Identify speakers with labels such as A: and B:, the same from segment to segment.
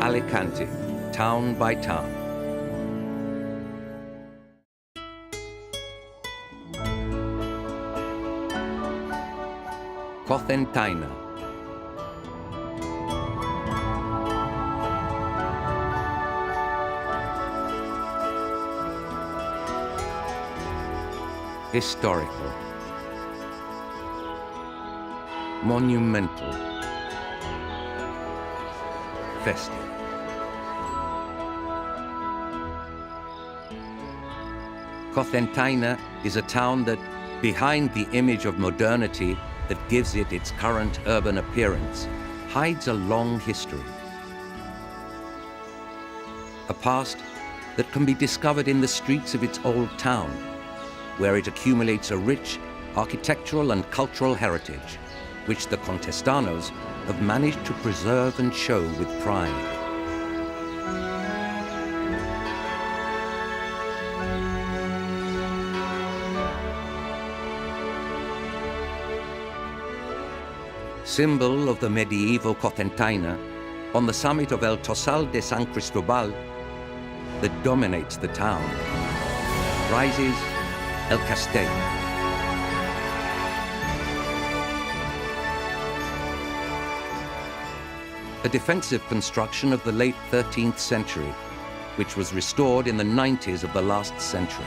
A: Alicante, town by town. Cocentaina. Historical. Monumental. Festive. Cocentaina is a town that, behind the image of modernity that gives it its current urban appearance, hides a long history. A past that can be discovered in the streets of its old town, where it accumulates a rich architectural and cultural heritage, which the contestanos have managed to preserve and show with pride. Symbol of the medieval Cocentaina, on the summit of El Tossal de San Cristobal, that dominates the town, rises El Castillo. A defensive construction of the late 13th century, which was restored in the 90s of the last century.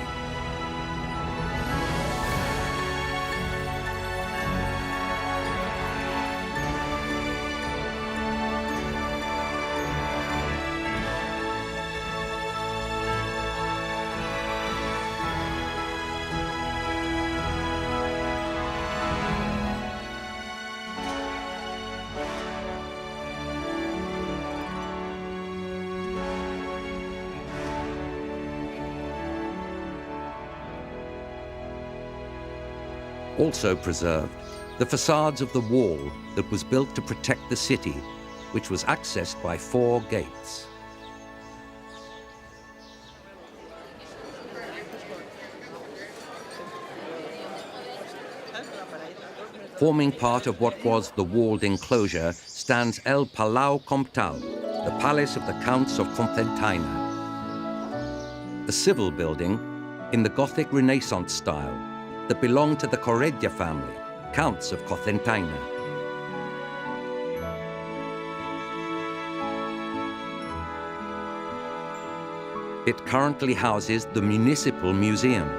A: Also preserved, the facades of the wall that was built to protect the city, which was accessed by 4 gates. Forming part of what was the walled enclosure stands El Palau Comtal, the palace of the Counts of Cocentaina. A civil building in the Gothic Renaissance style that belonged to the Correggia family, Counts of Cocentaina. It currently houses the Municipal Museum.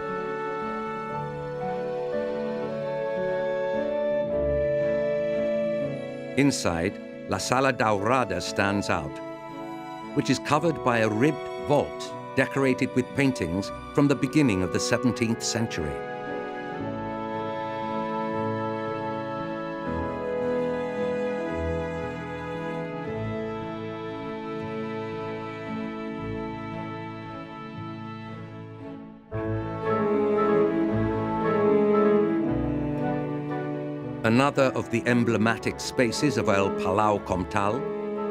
A: Inside, La Sala Daurada stands out, which is covered by a ribbed vault decorated with paintings from the beginning of the 17th century. Another of the emblematic spaces of El Palau Comtal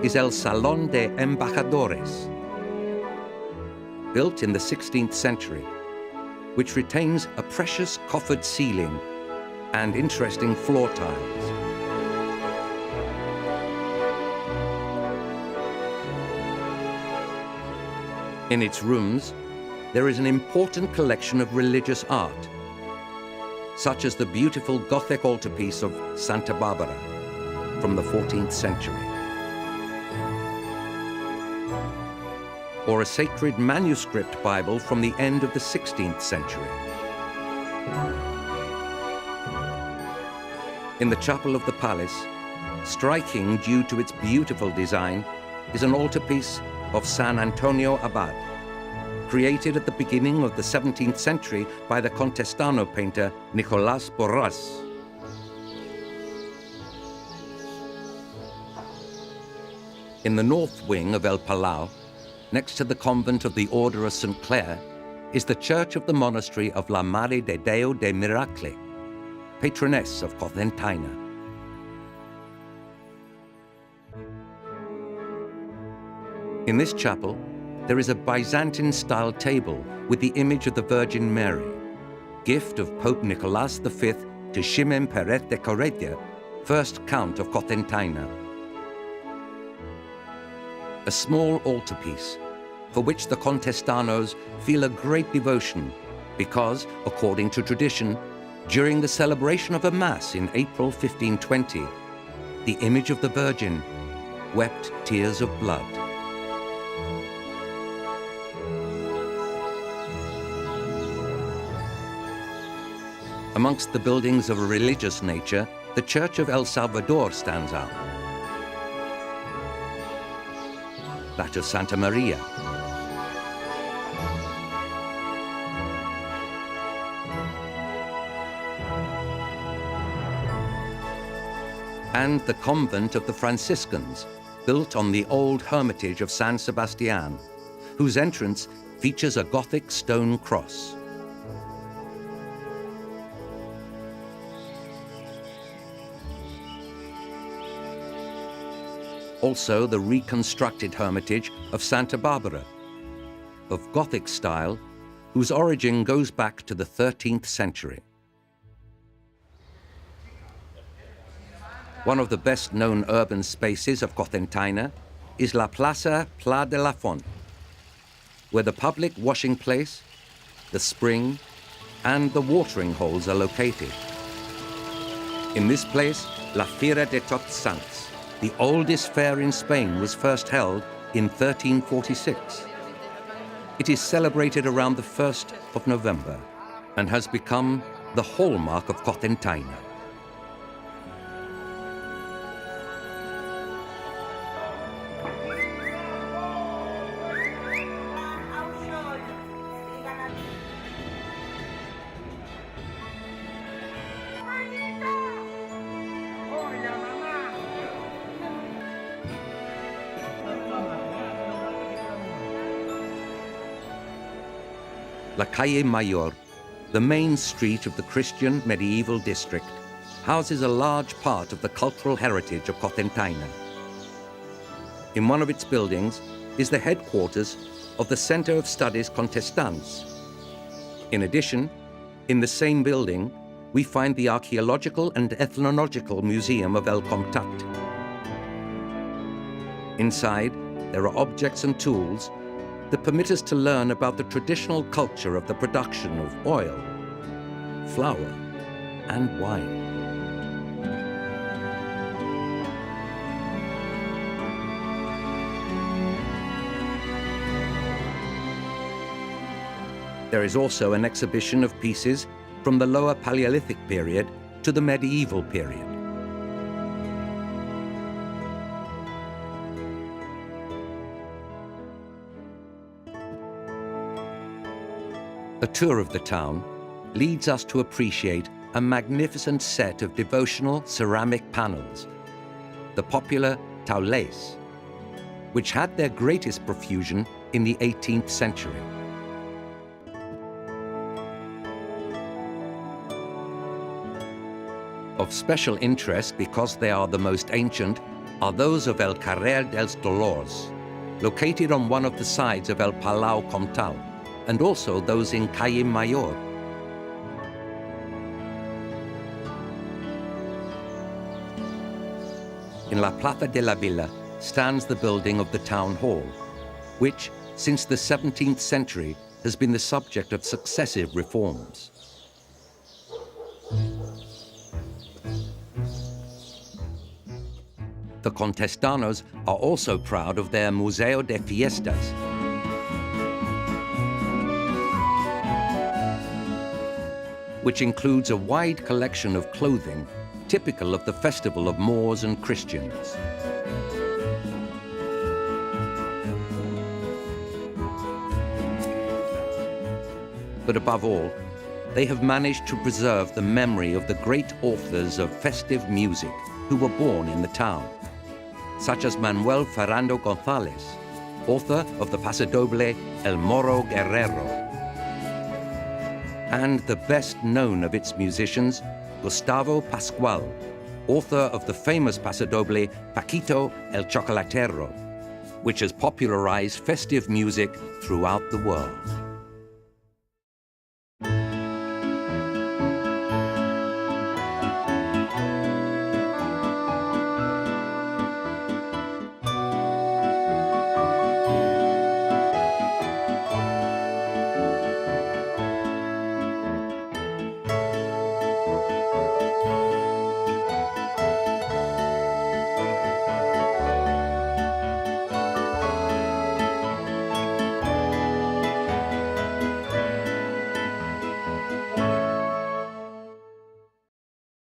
A: is El Salón de Embajadores, built in the 16th century, which retains a precious coffered ceiling and interesting floor tiles. In its rooms, there is an important collection of religious art, such as the beautiful Gothic altarpiece of Santa Barbara from the 14th century, or a sacred manuscript Bible from the end of the 16th century. In the chapel of the palace, striking due to its beautiful design, is an altarpiece of San Antonio Abad, created at the beginning of the 17th century by the contestano painter Nicolás Borràs. In the north wing of El Palau, next to the convent of the Order of St. Clare, is the church of the monastery of La Madre de Déu de Miracles, patroness of Cocentaina. In this chapel, there is a Byzantine-style table with the image of the Virgin Mary, gift of Pope Nicholas V to Ximen Pérez de Correggia, first Count of Cocentaina. a small altarpiece for which the contestanos feel a great devotion because, according to tradition, during the celebration of a Mass in April 1520, the image of the Virgin wept tears of blood. Amongst the buildings of a religious nature, the Church of El Salvador stands out. That of Santa Maria. And the convent of the Franciscans, built on the old hermitage of San Sebastian, whose entrance features a Gothic stone cross. Also the reconstructed hermitage of Santa Barbara, of Gothic style, whose origin goes back to the 13th century. One of the best-known urban spaces of Cocentaina is La Plaza Plaid de la Font, where the public washing place, the spring, and the watering holes are located. In this place, La Fira de Tots Sants, the oldest fair in Spain, was first held in 1346. It is celebrated around the 1st of November and has become the hallmark of Cocentaina. La Calle Mayor, the main street of the Christian medieval district, houses a large part of the cultural heritage of Cocentaina. In one of its buildings is the headquarters of the Center of Studies Contestanos. In addition, in the same building, we find the Archaeological and Ethnological Museum of El Comtat. Inside, there are objects and tools that permit us to learn about the traditional culture of the production of oil, flour, and wine. There is also an exhibition of pieces from the Lower Paleolithic period to the medieval period. A tour of the town leads us to appreciate a magnificent set of devotional ceramic panels, the popular taules, which had their greatest profusion in the 18th century. Of special interest, because they are the most ancient, are those of El Carrer dels Dolors, located on one of the sides of El Palau Comtal, and also those in Calle Mayor. In La Plaza de la Villa stands the building of the town hall, which, since the 17th century, has been the subject of successive reforms. The contestanos are also proud of their Museo de Fiestas, which includes a wide collection of clothing typical of the festival of Moors and Christians. But above all, they have managed to preserve the memory of the great authors of festive music who were born in the town, such as Manuel Ferrando González, author of the pasodoble El Moro Guerrero, and the best known of its musicians, Gustavo Pascual, author of the famous pasodoble Paquito el Chocolatero, which has popularized festive music throughout the world.